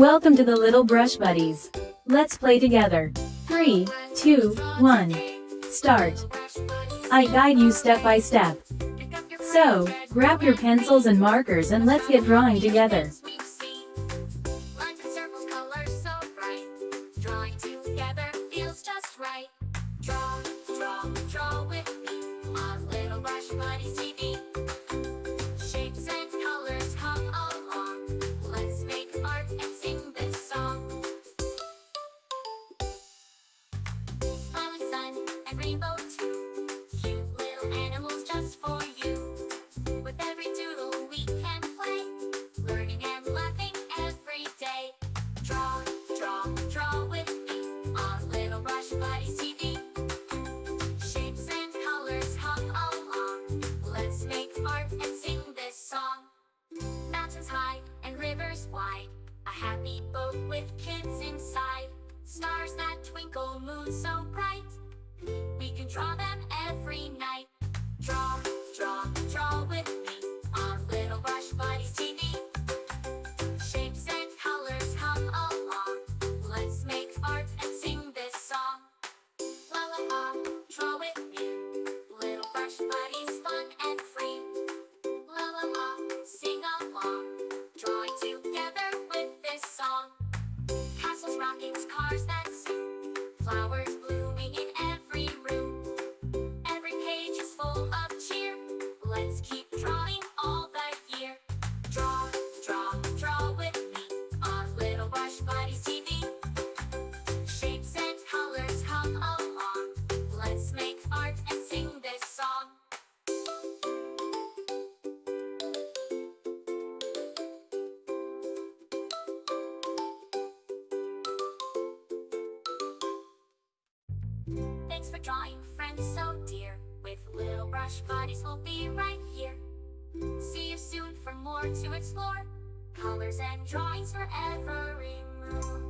Welcome to the Little Brush Buddies. Let's play together. 3, 2, 1. Start. I guide you step by step. So, grab your pencils and markers and let's get drawing together. Draw with me on Little Brush Buddies TV. Shapes and colors come along. Let's make art and sing this song. Smiling sun and rainbow too. Cute little animals just for you. With every doodle we can play, learning and laughing every day. Draw with me on Little Brush Buddies TV. Shapes and colors come along. Let's make art and sing this song. Mountains high and rivers wide, a happy boat with kids inside. Stars that twinkle, moon so bright, we can draw them every night. Draw with me on Little Brush Buddies TV. Shapes and colors come along. Let's make art and sing this song. La la la, draw with me. Little Brush Buddies, fun and free. La la la, sing along. Drawing together with this song. Castles, rockets, cars that zoom. Flowers blooming in every room. Every page is full of cheer. Let's keep drawing all the year. Draw with me on Little Brush Buddies TV. Shapes and colors come along. Let's make art and sing this song. Thanks for drawing, friends so dear. With Little Brush Buddies, we'll be right here. See you soon for more to explore. Colors and drawings for every mood.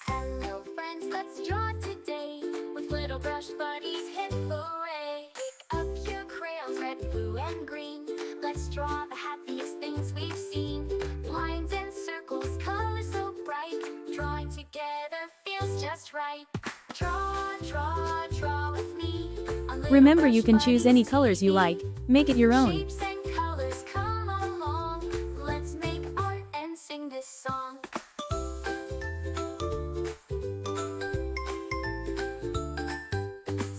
Hello friends, let's draw today. With Little Brush Buddies, hip hooray! Pick up your crayons, red, blue, and green. Let's draw the happiest things we've seen. Lines and circles, colors so bright. Drawing together feels just right. Draw with me. Remember, you can choose any colors you like. Make it your own. Shapes and colors come along. Let's make art and sing this song.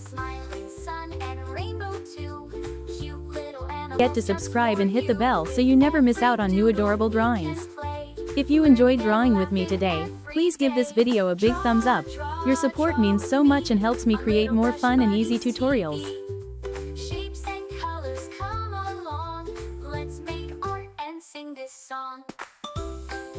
Smiling sun and rainbow too. Cute little animals. Get to subscribe and hit the bell so you never miss out on new adorable drawings. Play. If you enjoyed drawing with me today, please give this video a big thumbs up. Your support means so much and helps me create more fun and easy tutorials.